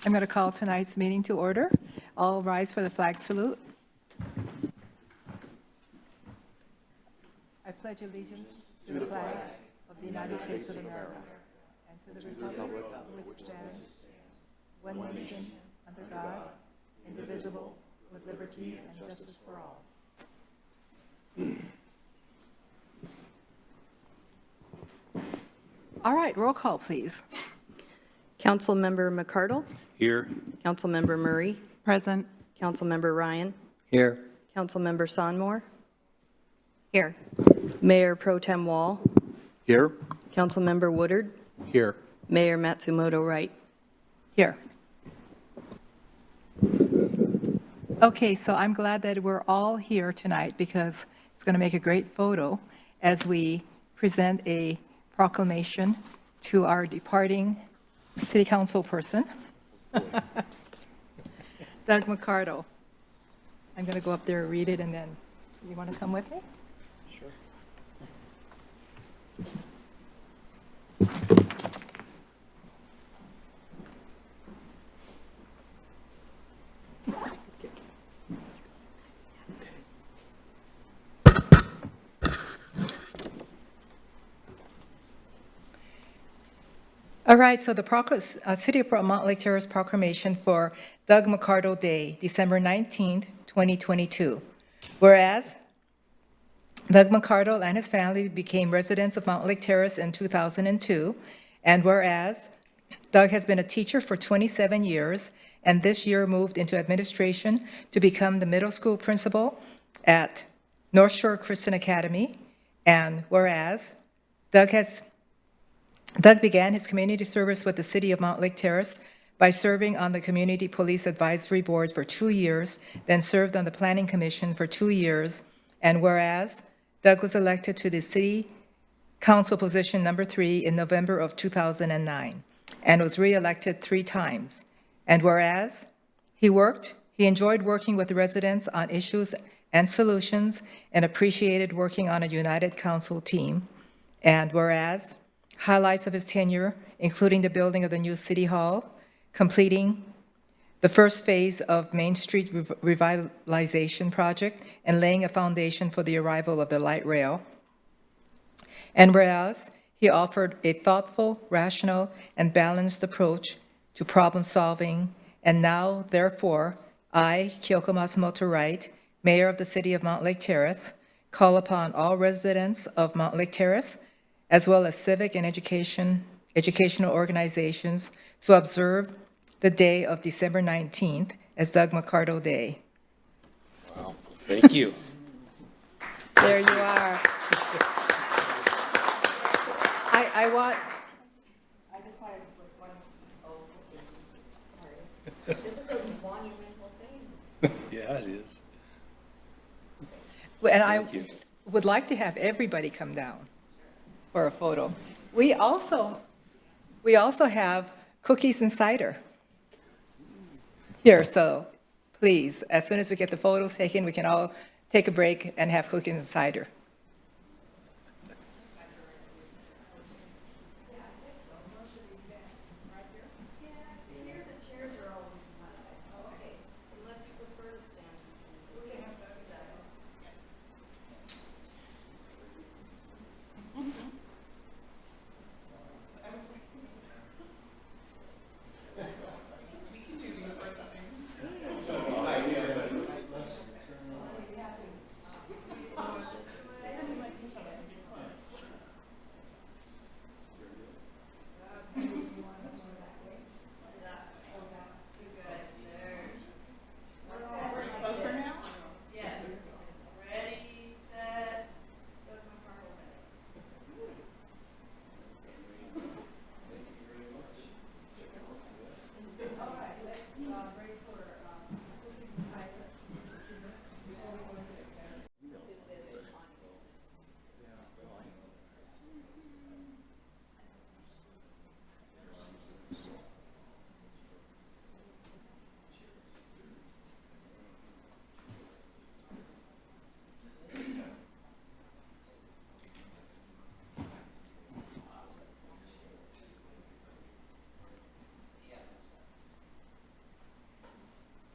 I'm going to call tonight's meeting to order. All rise for the flag salute. I pledge allegiance to the flag of the United States of America and to the republic which stands one nation under God, indivisible, with liberty and justice for all. All right, roll call, please. Councilmember McCardle. Here. Councilmember Murray. Present. Councilmember Ryan. Here. Councilmember Sonmore. Here. Mayor Pro Tem Wall. Here. Councilmember Woodard. Here. Mayor Matsumoto Wright. Here. Okay, so I'm glad that we're all here tonight because it's going to make a great photo as we present a proclamation to our departing city council person, Doug McCardle. I'm going to go up there and read it, and then you want to come with me? Sure. All right, so the City of Mountlake Terrace proclamation for Doug McCardle Day, December 19th, 2022. Whereas Doug McCardle and his family became residents of Mountlake Terrace in 2002, and whereas Doug has been a teacher for 27 years and this year moved into administration to become the middle school principal at North Shore Christian Academy, and whereas Doug began his community service with the City of Mountlake Terrace by serving on the Community Police Advisory Board for 2 years, then served on the Planning Commission for 2 years, and whereas Doug was elected to the City Council position number 3 in November of 2009 and was re-elected 3 times, and whereas he enjoyed working with the residents on issues and solutions and appreciated working on a united council team, and whereas highlights of his tenure, including the building of the new City Hall, completing the first phase of Main Street revitalization project, and laying a foundation for the arrival of the light rail. And whereas he offered a thoughtful, rational, and balanced approach to problem solving, and now, therefore, I, Kyoko Matsumoto Wright, Mayor of the City of Mountlake Terrace, call upon all residents of Mountlake Terrace, as well as civic and educational organizations, to observe the day of December 19th as Doug McCardle Day. Wow. Thank you. There you are. I just wanted to put one, sorry. This is a monumental thing. Yeah, it is. And I Thank you. would like to have everybody come down for a photo. We also have cookies and cider here, so please, as soon as we get the photos taken, we can all take a break and have cookies and cider.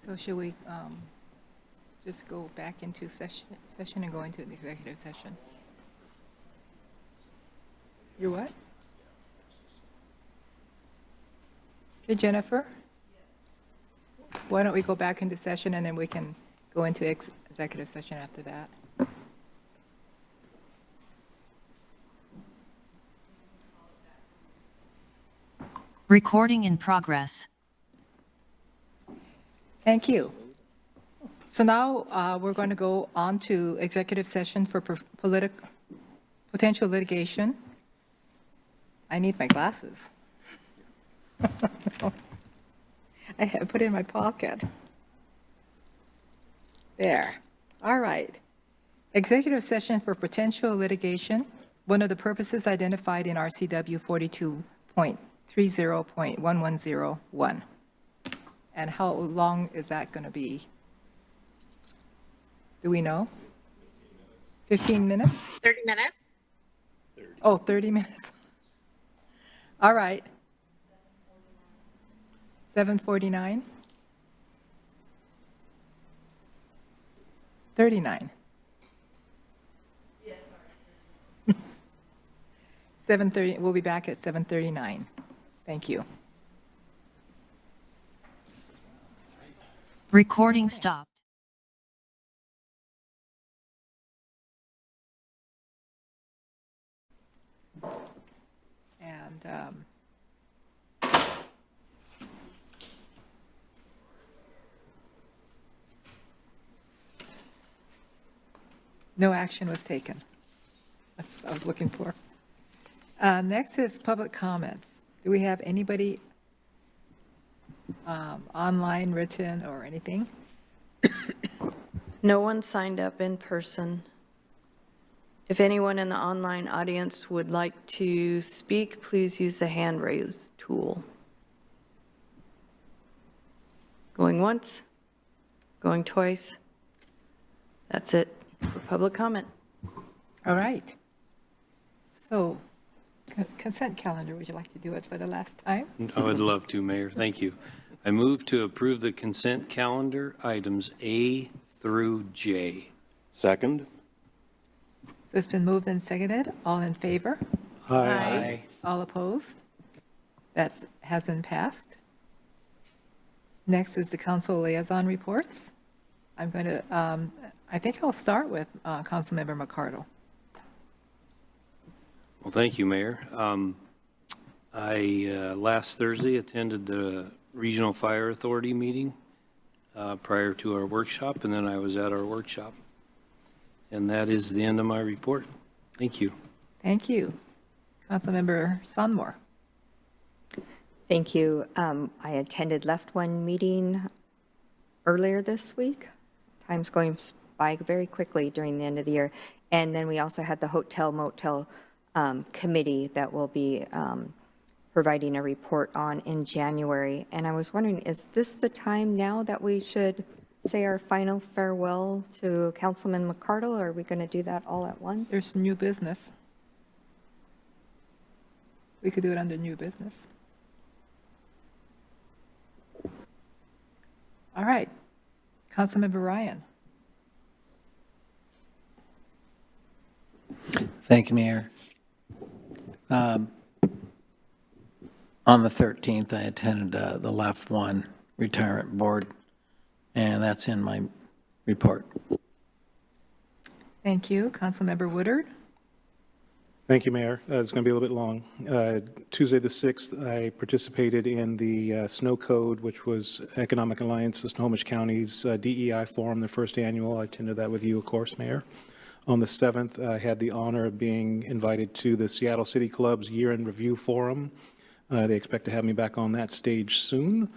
So should we just go back into session and go into an executive session? You're what? Okay, Jennifer? Why don't we go back into session and then we can go into executive session after that? Recording in progress. Thank you. So now we're going to go on to executive session for potential litigation. I need my glasses. I have put it in my pocket. There. All right. Executive session for potential litigation. One of the purposes identified in RCW 42.30.1101. And how long is that going to be? Do we know? 15 minutes? 30 minutes? Oh, 30 minutes. All right. 7:49? 39. Yes, sorry. 7:30, we'll be back at 7:39. Thank you. Recording stopped. And no action was taken. That's what I was looking for. Next is public comments. Do we have anybody online, written, or anything? No one signed up in person. If anyone in the online audience would like to speak, please use the hand raise tool. Going once, going twice. That's it for public comment. All right. So consent calendar, would you like to do it for the last time? I would love to, Mayor. Thank you. I move to approve the consent calendar, items A through J. Second? So it's been moved and seconded. All in favor? Aye. All opposed? That has been passed. Next is the council liaison reports. I'm going to, I think I'll start with Councilmember McCardle. Well, thank you, Mayor. I last Thursday attended the Regional Fire Authority meeting prior to our workshop, and then I was at our workshop. And that is the end of my report. Thank you. Thank you. Councilmember Sonmore. Thank you. I attended Left One meeting earlier this week. Time's going by very quickly during the end of the year. And then we also had the Hotel Motel committee that will be providing a report on in January. And I was wondering, is this the time now that we should say our final farewell to Councilman McCardle, or are we going to do that all at once? There's new business. We could do it under new business. All right. Councilmember Ryan. Thank you, Mayor. On the 13th, I attended the Left One Retirement Board, and that's in my report. Thank you. Councilmember Woodard. Thank you, Mayor. It's going to be a little bit long. Tuesday, the 6th, I participated in the Snow Code, which was Economic Alliance of Snohomish County's DEI Forum, the first annual. I attended that with you, of course, Mayor. On the 7th, I had the honor of being invited to the Seattle City Club's Year-End Review Forum. They expect to have me back on that stage soon.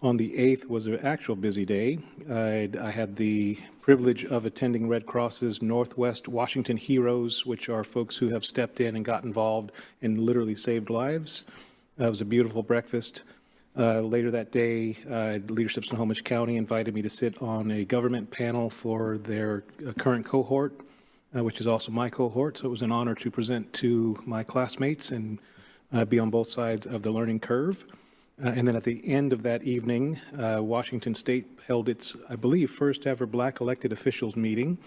On the 8th was an actual busy day. I had the privilege of attending Red Cross's Northwest Washington Heroes, which are folks who have stepped in and got involved and literally saved lives. It was a beautiful breakfast. Later that day, Leadership Snohomish County invited me to sit on a government panel for their current cohort, which is also my cohort. So it was an honor to present to my classmates and be on both sides of the learning curve. And then at the end of that evening, Washington State held its, I believe, first ever Black elected officials meeting.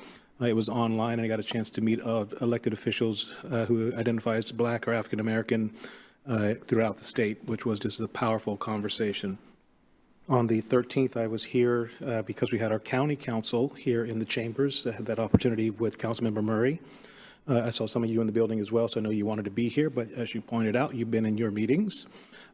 It was online, and I got a chance to meet elected officials who identify as Black or African American throughout the state, which was just a powerful conversation. On the 13th, I was here because we had our county council here in the chambers. I had that opportunity with Councilmember Murray. I saw some of you in the building as well, so I know you wanted to be here, but as you pointed out, you've been in your meetings.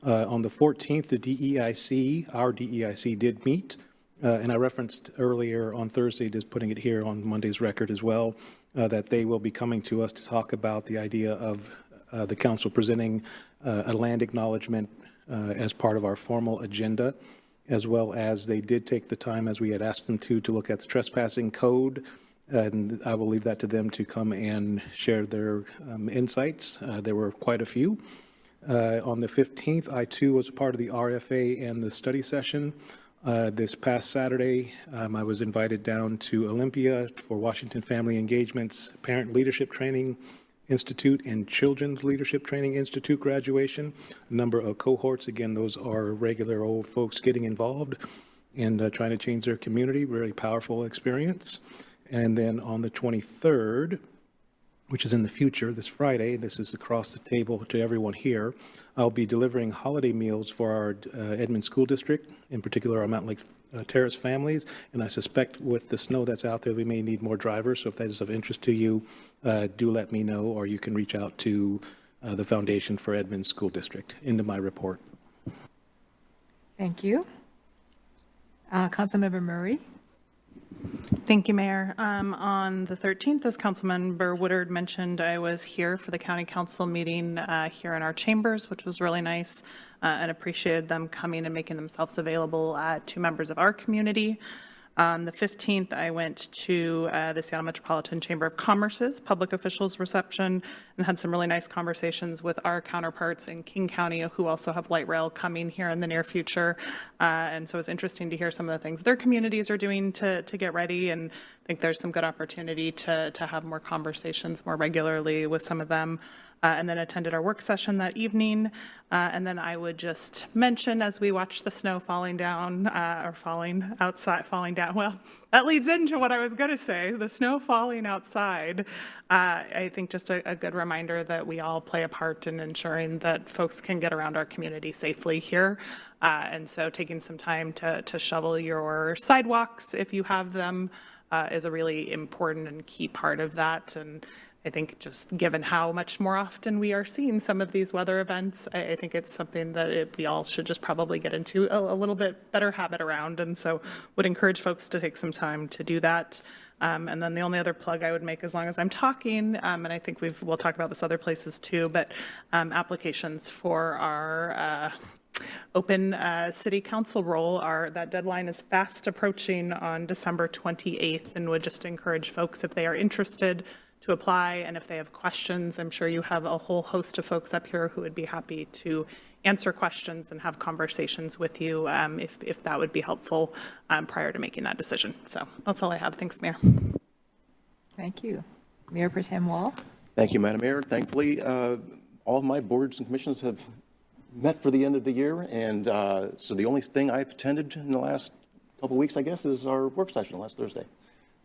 On the 14th, the DEIC, our DEIC did meet, and I referenced earlier on Thursday, just putting it here on Monday's record as well, that they will be coming to us to talk about the idea of the council presenting a land acknowledgement as part of our formal agenda, as well as they did take the time, as we had asked them to look at the trespassing code. And I will leave that to them to come and share their insights. There were quite a few. On the 15th, I too was a part of the RFA and the study session. This past Saturday, I was invited down to Olympia for Washington Family Engagement's Parent Leadership Training Institute and Children's Leadership Training Institute graduation. A number of cohorts, again, those are regular old folks getting involved and trying to change their community. Really powerful experience. And then on the 23rd, which is in the future, this Friday, this is across the table to everyone here, I'll be delivering holiday meals for our Edmond School District, in particular our Mountlake Terrace families. And I suspect with the snow that's out there, we may need more drivers. So if that is of interest to you, do let me know, or you can reach out to the Foundation for Edmond School District. Into my report. Thank you. Councilmember Murray? Thank you, Mayor. On the 13th, as Councilmember Woodard mentioned, I was here for the County Council meeting here in our chambers, which was really nice, and appreciated them coming and making themselves available to members of our community. On the 15th, I went to the Seattle Metropolitan Chamber of Commerce's public officials reception and had some really nice conversations with our counterparts in King County who also have light rail coming here in the near future. And so it's interesting to hear some of the things their communities are doing to get ready, and I think there's some good opportunity to have more conversations more regularly with some of them. And then attended our work session that evening. And then I would just mention, as we watch the snow falling down, or falling down, well, that leads into what I was going to say, the snow falling outside. I think just a good reminder that we all play a part in ensuring that folks can get around our community safely here. And so taking some time to shovel your sidewalks, if you have them, is a really important and key part of that. And I think just given how much more often we are seeing some of these weather events, I think it's something that we all should just probably get into a little bit better habit around. And so would encourage folks to take some time to do that. And then the only other plug I would make, as long as I'm talking, and I think we'll talk about this other places too, but applications for our open city council role, that deadline is fast approaching on December 28th, and would just encourage folks, if they are interested, to apply. And if they have questions, I'm sure you have a whole host of folks up here who would be happy to answer questions and have conversations with you if that would be helpful prior to making that decision. So that's all I have. Thanks, Mayor. Thank you. Mayor Pro Tem Wall? Thank you, Madam Mayor. Thankfully, all of my boards and commissions have met for the end of the year. And so the only thing I've attended in the last couple of weeks, I guess, is our work session last Thursday.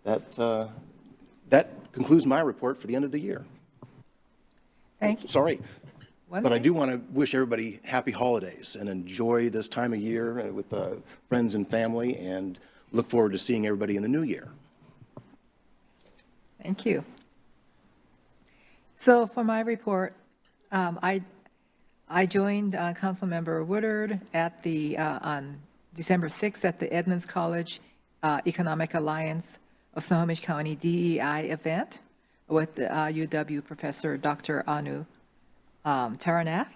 That concludes my report for the end of the year. Thank you. Sorry, One but I thing. do want to wish everybody happy holidays and enjoy this time of year with friends and family, and look forward to seeing everybody in the new year. Thank you. So for my report, I joined Councilmember Woodard at on December 6th at the Edmonds College Economic Alliance of Snohomish County DEI event with UW Professor Dr. Anu Taranath,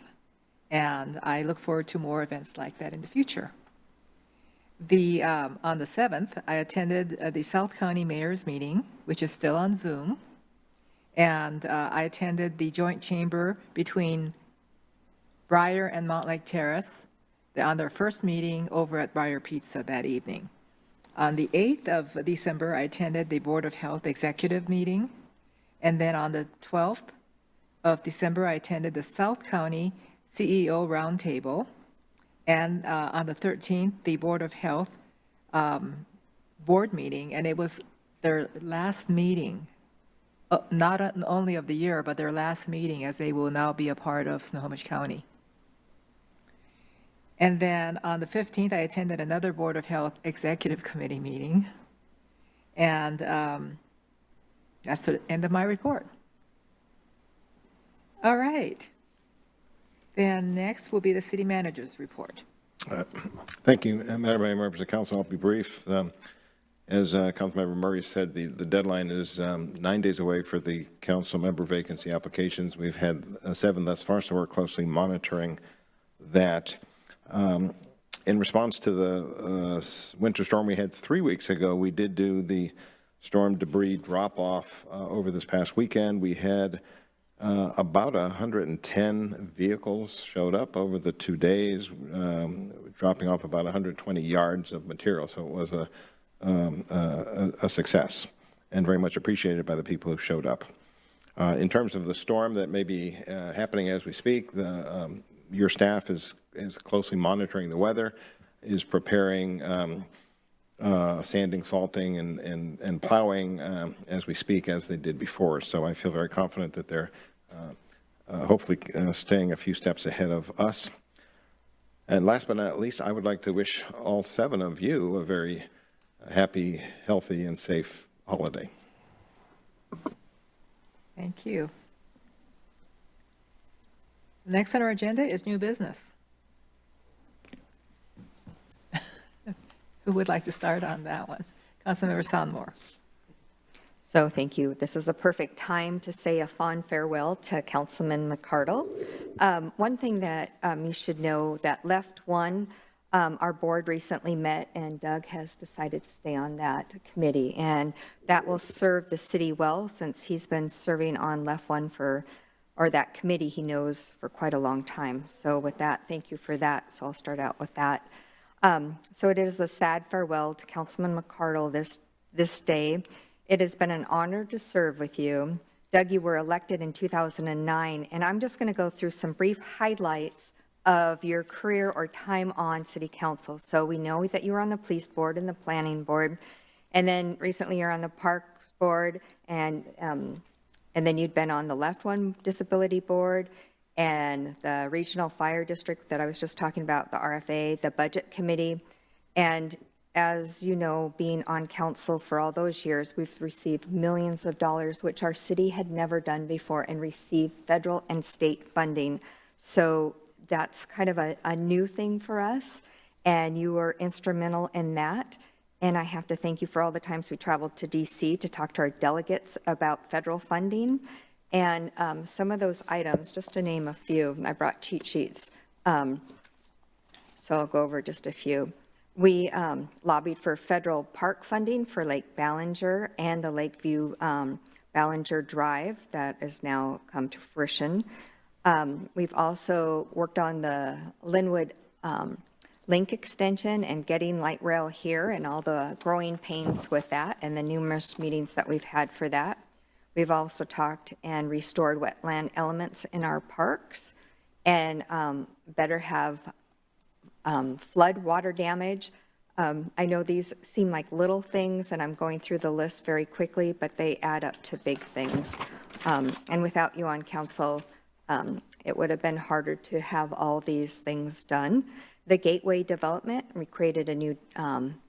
and I look forward to more events like that in the future. On the 7th, I attended the South County Mayor's meeting, which is still on Zoom, and I attended the joint chamber between Briar and Mountlake Terrace on their first meeting over at Briar Pizza that evening. On the 8th of December, I attended the Board of Health executive meeting. And then on the 12th of December, I attended the South County CEO Roundtable. and on the 13th, the Board of Health board meeting, and it was their last meeting, not only of the year, but their last meeting, as they will now be a part of Snohomish County. And then on the 15th, I attended another Board of Health Executive Committee meeting. And that's the end of my report. All right. Then next will be the city manager's report. Thank you, Madam Mayor, members of council. I'll be brief. As Councilmember Murray said, the deadline is 9 days away for the council member vacancy applications. We've had 7 thus far, so we're closely monitoring that. In response to the winter storm we had 3 weeks ago, we did do the storm debris drop-off over this past weekend. We had about 110 vehicles showed up over the 2 days, dropping off about 120 yards of material. So it was a success and very much appreciated by the people who showed up. In terms of the storm that may be happening as we speak, your staff is closely monitoring the weather, is preparing sanding, salting, and plowing as we speak, as they did before. So I feel very confident that they're hopefully staying a few steps ahead of us. And last but not least, I would like to wish all 7 of you a very happy, healthy, and safe holiday. Thank you. Next on our agenda is new business. Who would like to start on that one? Councilmember Sandmore. So thank you. This is a perfect time to say a fond farewell to Councilman McCardle. One thing that you should know, that left one, our board recently met, and Doug has decided to stay on that committee, and that will serve the city well, since he's been serving on left one or that committee he knows for quite a long time. So with that, thank you for that. So I'll start out with that. So it is a sad farewell to Councilman McCardle this day. It has been an honor to serve with you. Doug, you were elected in 2009, and I'm just going to go through some brief highlights of your career or time on city council. So we know that you were on the police board and the planning board, and then recently you're on the park board, and then you'd been on the left one disability board, and the regional fire district that I was just talking about, the RFA, the budget committee. And as you know, being on council for all those years, we've received millions of dollars, which our city had never done before, and received federal and state funding. So that's kind of a new thing for us, and you were instrumental in that. And I have to thank you for all the times we traveled to DC to talk to our delegates about federal funding. And some of those items, just to name a few, I brought cheat sheets, so I'll go over just a few. We lobbied for federal park funding for Lake Ballinger and the Lakeview Ballinger Drive that has now come to fruition. We've also worked on the Linwood Link extension and getting light rail here, and all the growing pains with that and the numerous meetings that we've had for that. We've also talked and restored wetland elements in our parks, and better have flood water damage. I know these seem like little things, and I'm going through the list very quickly, but they add up to big things. And without you on council, it would have been harder to have all these things done. The Gateway development, we created a new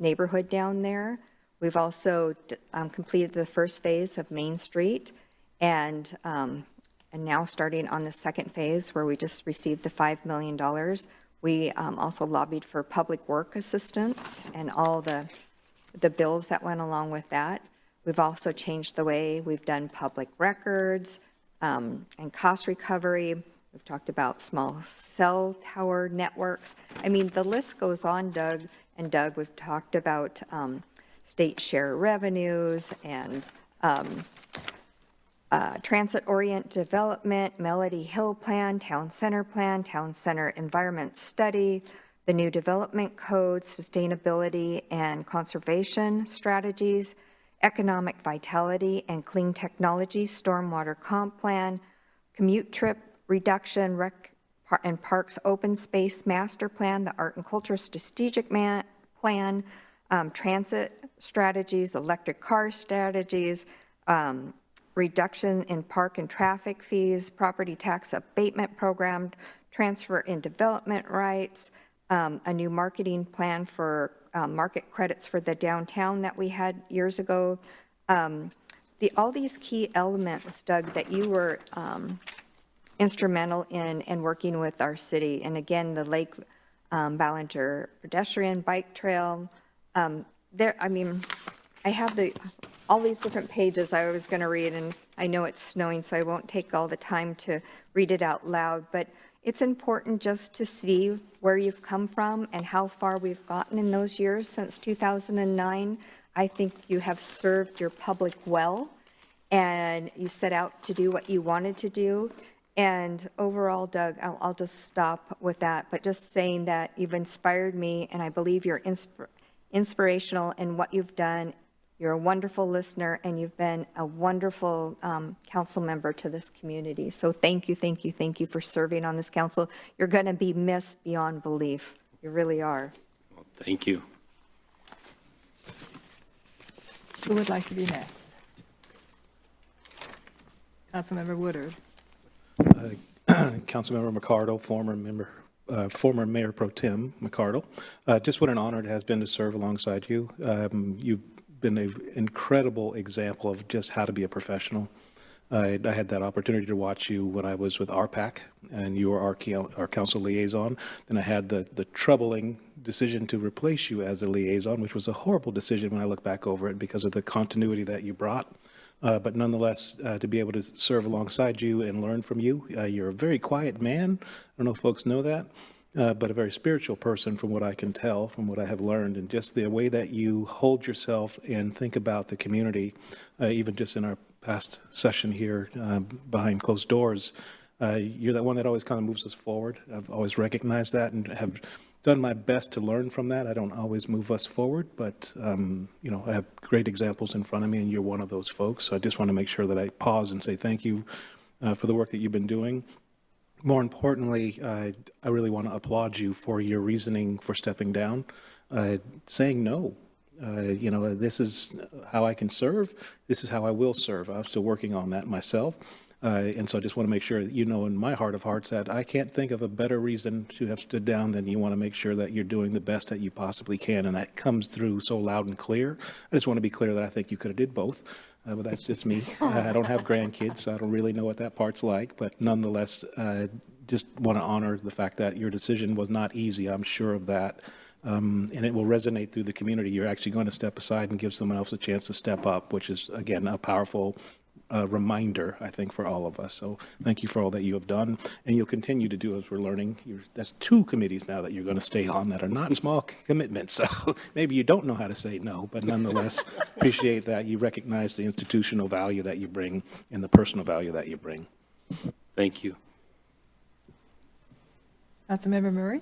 neighborhood down there. We've also completed the first phase of Main Street, and now starting on the second phase, where we just received the $5 million. We also lobbied for public work assistance and all the bills that went along with that. We've also changed the way we've done public records and cost recovery. We've talked about small cell tower networks. I mean, the list goes on, Doug. And Doug, we've talked about state share revenues and transit-orient development, Melody Hill Plan, Town Center Environment Study, the new development code, sustainability and conservation strategies, economic vitality and clean technology, stormwater comp plan, commute trip reduction, rec and Parks Open Space Master Plan, the Art and Culture Strategic Plan, transit strategies, electric car strategies, reduction in park and traffic fees, property tax abatement program, transfer in development rights, a new marketing plan for market credits for the downtown that we had years ago. All these key elements, Doug, that you were instrumental in working with our city. And again, the Lake Ballinger pedestrian bike trail. I have all these different pages I was going to read, and I know it's snowing, so I won't take all the time to read it out loud, but it's important just to see where you've come from and how far we've gotten in those years since 2009. I think you have served your public well, and you set out to do what you wanted to do. And overall, Doug, I'll just stop with that, but just saying that you've inspired me, and I believe you're inspirational in what you've done. You're a wonderful listener, and you've been a wonderful council member to this community. So thank you, thank you, thank you for serving on this council. You're going to be missed beyond belief. You really are. Well, thank you. Who would like to be next? Councilmember Woodard. Councilmember McCardle, former Mayor Pro Tem McCardle. Just what an honor it has been to serve alongside you. You've been an incredible example of just how to be a professional. I had that opportunity to watch you when I was with RPAC, and you were our council liaison. Then I had the troubling decision to replace you as a liaison, which was a horrible decision when I look back over it because of the continuity that you brought. But nonetheless, to be able to serve alongside you and learn from you. You're a very quiet man. I don't know if folks know that, but a very spiritual person from what I can tell, from what I have learned, and just the way that you hold yourself and think about the community, even just in our past session here behind closed doors. You're that one that always kind of moves us forward. I've always recognized that and have done my best to learn from that. I don't always move us forward, but I have great examples in front of me, and you're one of those folks. So I just want to make sure that I pause and say thank you for the work that you've been doing. More importantly, I really want to applaud you for your reasoning for stepping down, saying no. This is how I can serve. This is how I will serve. I'm still working on that myself. And so I just want to make sure that you know in my heart of hearts that I can't think of a better reason to have stood down than you want to make sure that you're doing the best that you possibly can. And that comes through so loud and clear. I just want to be clear that I think you could have did both. But that's just me. I don't have grandkids, so I don't really know what that part's like. But nonetheless, just want to honor the fact that your decision was not easy. I'm sure of that. And it will resonate through the community. You're actually going to step aside and give someone else a chance to step up, which is, again, a powerful reminder, I think, for all of us. So thank you for all that you have done, and you'll continue to do as we're learning. That's 2 committees now that you're going to stay on that are not small commitments. So maybe you don't know how to say no, but nonetheless, appreciate that you recognize the institutional value that you bring and the personal value that you bring. Thank you. Councilmember Murray.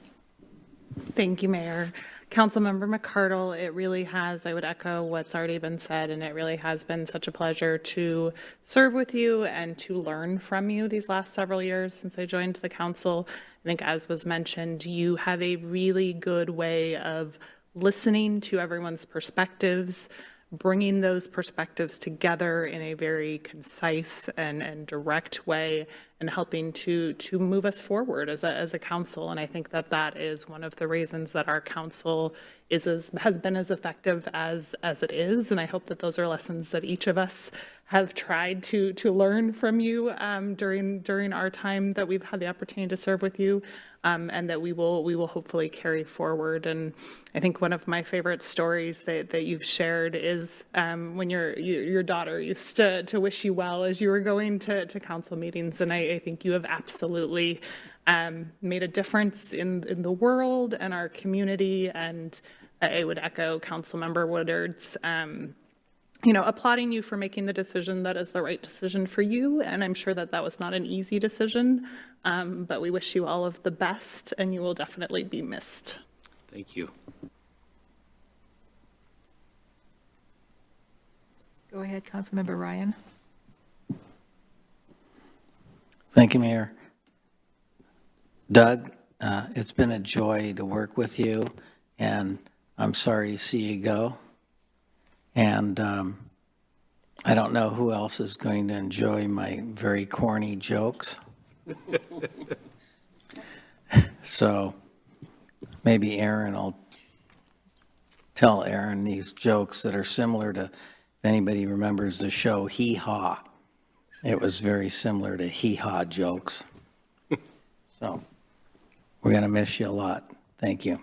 Thank you, Mayor. Councilmember McCardle, it really has, I would echo what's already been said, and it really has been such a pleasure to serve with you and to learn from you these last several years since I joined the council. I think, as was mentioned, you have a really good way of listening to everyone's perspectives, bringing those perspectives together in a very concise and direct way, and helping to move us forward as a council. And I think that is one of the reasons that our council has been as effective as it is. And I hope that those are lessons that each of us have tried to learn from you during our time that we've had the opportunity to serve with you, and that we will hopefully carry forward. And I think one of my favorite stories that you've shared is when your daughter used to wish you well as you were going to council meetings. And I think you have absolutely made a difference in the world and our community. And I would echo Councilmember Woodard's applauding you for making the decision that is the right decision for you. And I'm sure that was not an easy decision, but we wish you all of the best, and you will definitely be missed. Thank you. Go ahead, Councilmember Ryan. Thank you, Mayor. Doug, it's been a joy to work with you, and I'm sorry to see you go. And I don't know who else is going to enjoy my very corny jokes. So maybe Aaron will tell Aaron these jokes that are similar to, if anybody remembers the show Hee Haw. It was very similar to Hee Haw jokes. So we're going to miss you a lot. Thank you.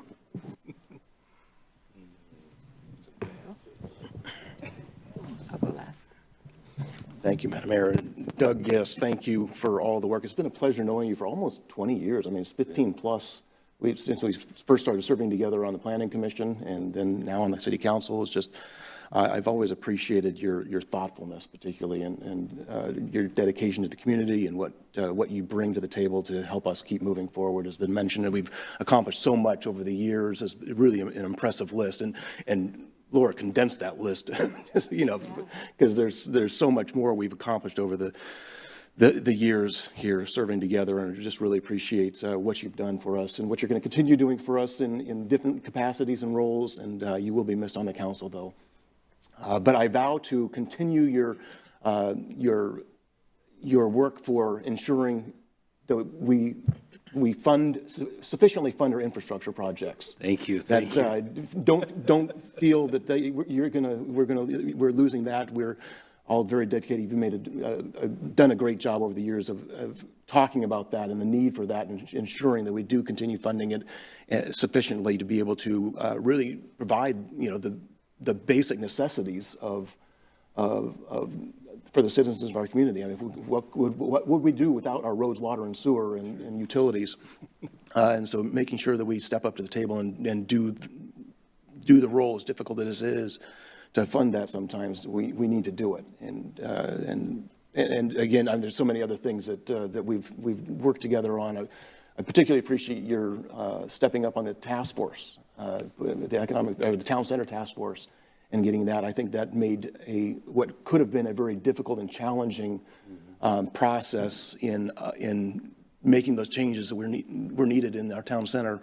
I'll go last. Thank you, Madam Mayor. Doug, yes, thank you for all the work. It's been a pleasure knowing you for almost 20 years. I mean, it's 15 plus. Since we first started serving together on the Planning Commission and then now on the City Council, it's just, I've always appreciated your thoughtfulness, particularly, and your dedication to the community and what you bring to the table to help us keep moving forward. Has been mentioned, and we've accomplished so much over the years. It's really an impressive list, and Laura condensed that list, you know, because there's so much more we've accomplished over the years here serving together, and I just really appreciate what you've done for us and what you're going to continue doing for us in different capacities and roles, and you will be missed on the council, though. But I vow to continue your work for ensuring that we sufficiently fund our infrastructure projects. Thank you. Thank you. Don't feel that we're losing that. We're all very dedicated. You've done a great job over the years of talking about that and the need for that, and ensuring that we do continue funding it sufficiently to be able to really provide, you know, the basic necessities for the citizens of our community. I mean, what would we do without our roads, water, and sewer and utilities? And so making sure that we step up to the table and do the role, as difficult as it is to fund that sometimes, we need to do it. And again, there's so many other things that we've worked together on. I particularly appreciate your stepping up on the task force, the town center task force, and getting that. I think that made what could have been a very difficult and challenging process in making those changes that were needed in our town center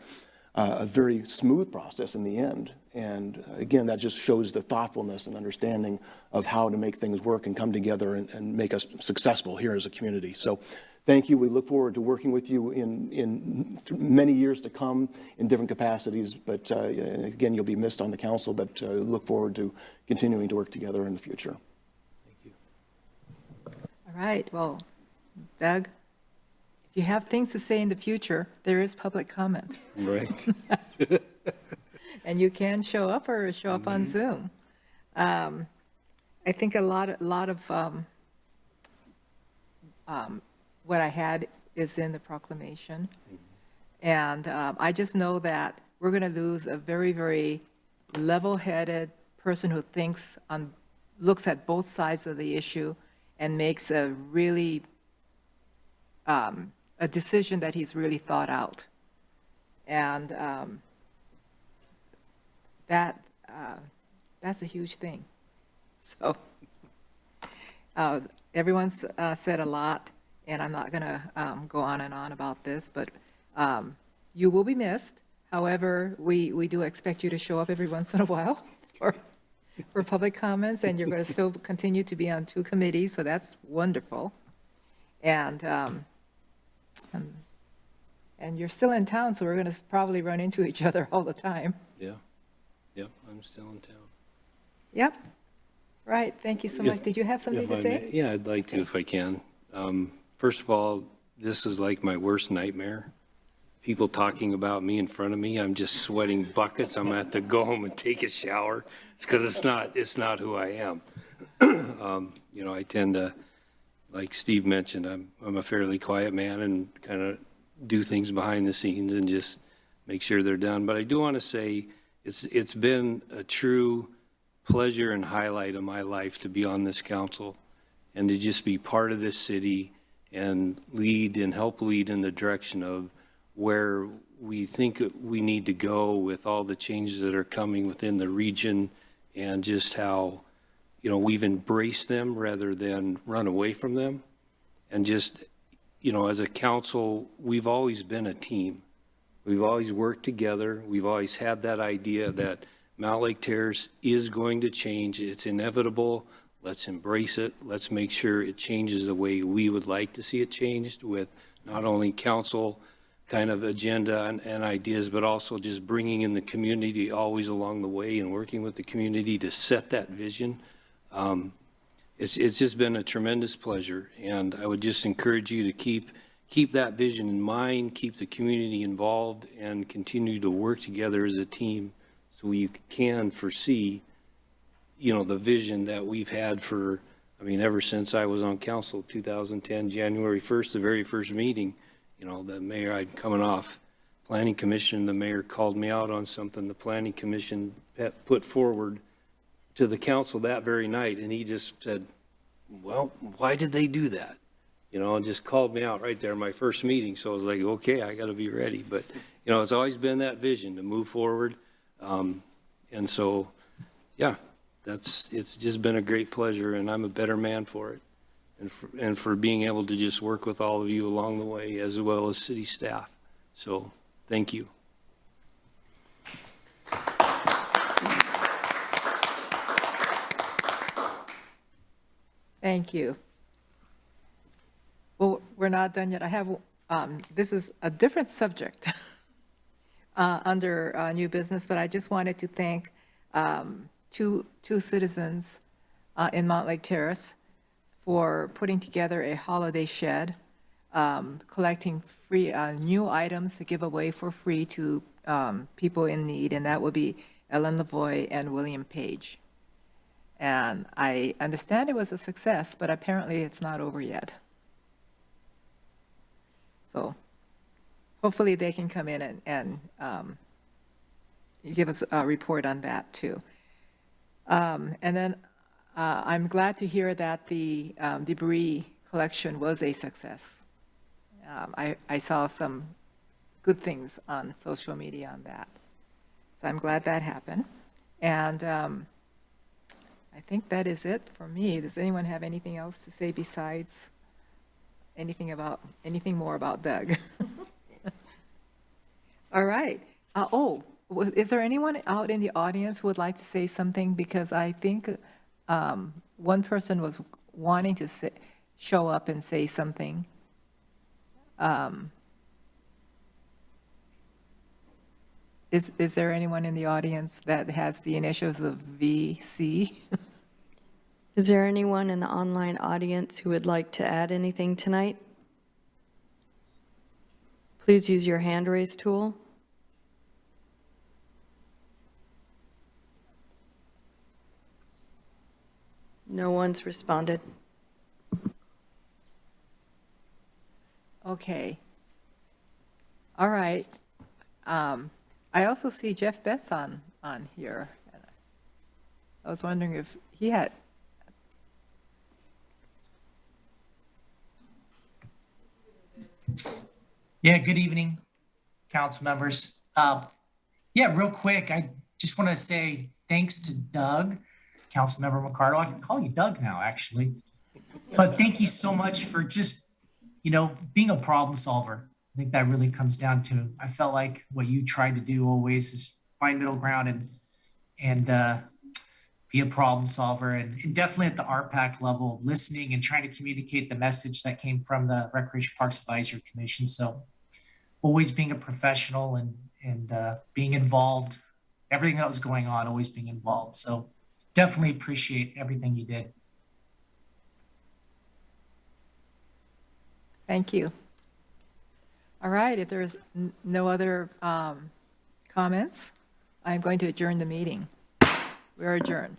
a very smooth process in the end. And again, that just shows the thoughtfulness and understanding of how to make things work and come together and make us successful here as a community. So thank you. We look forward to working with you in many years to come in different capacities. But again, you'll be missed on the council, but look forward to continuing to work together in the future. Thank you. All right, well, Doug, if you have things to say in the future, there is public comment. Right. And you can show up or show up on Zoom. I think a lot of what I had is in the proclamation. And I just know that we're going to lose a very, very level-headed person who looks at both sides of the issue and makes a really, a decision that he's really thought out. And that's a huge thing. So everyone's said a lot, and I'm not going to go on and on about this, but you will be missed. However, we do expect you to show up every once in a while for public comments, and you're going to still continue to be on 2 committees, so that's wonderful. And you're still in town, so we're going to probably run into each other all the time. Yeah. Yep, I'm still in town. Yep. Right. Thank you so much. Did you have something to say? Yeah, I'd like to if I can. First of all, this is like my worst nightmare. People talking about me in front of me. I'm just sweating buckets. I'm going to have to go home and take a shower. It's because it's not who I am. You know, I tend to, like Steve mentioned, I'm a fairly quiet man and kind of do things behind the scenes and just make sure they're done. But I do want to say it's been a true pleasure and highlight of my life to be on this council and to just be part of this city and lead and help lead in the direction of where we think we need to go with all the changes that are coming within the region, and just how, you know, we've embraced them rather than run away from them. And just, you know, as a council, we've always been a team. We've always worked together. We've always had that idea that Mountlake Terrace is going to change. It's inevitable. Let's embrace it. Let's make sure it changes the way we would like to see it changed, with not only council kind of agenda and ideas, but also just bringing in the community always along the way and working with the community to set that vision. It's just been a tremendous pleasure, and I would just encourage you to keep that vision in mind, keep the community involved, and continue to work together as a team so you can foresee, you know, the vision that we've had for, I mean, ever since I was on council, 2010, January 1st, the very first meeting, you know, the mayor, I'd coming off planning commission, the mayor called me out on something the planning commission put forward to the council that very night, and he just said, well, why did they do that? You know, and just called me out right there in my first meeting. So I was like, okay, I got to be ready. But, you know, it's always been that vision to move forward. And so, yeah, it's just been a great pleasure, and I'm a better man for it. And for being able to just work with all of you along the way, as well as city staff. So, thank you. Thank you. Well, we're not done yet. I have, this is a different subject under new business, but I just wanted to thank two citizens in Mountlake Terrace for putting together a holiday shed, collecting free new items to give away for free to people in need, and that would be Ellen Lavoie and William Page. And I understand it was a success, but apparently it's not over yet. So hopefully they can come in and give us a report on that too. And then I'm glad to hear that the debris collection was a success. I saw some good things on social media on that. So I'm glad that happened. And I think that is it for me. Does anyone have anything else to say besides anything more about Doug? All right. Is there anyone out in the audience who would like to say something? Because I think one person was wanting to show up and say something. Is there anyone in the audience that has the initials of VC? Is there anyone in the online audience who would like to add anything tonight? Please use your hand raise tool. No one's responded. Okay. All right. I also see Jeff Betts on here. I was wondering if he had. Yeah, good evening, council members. Yeah, real quick, I just want to say thanks to Doug, Councilmember McCardle. I can call you Doug now, actually. But thank you so much for just, being a problem solver. I think that really comes down to, I felt like what you tried to do always is find middle ground and be a problem solver, and definitely at the RPAC level, listening and trying to communicate the message that came from the Recreation Parks Advisory Commission. So always being a professional and being involved, everything that was going on, always being involved. So definitely appreciate everything you did. Thank you. All right, if there's no other comments, I'm going to adjourn the meeting. We're adjourned.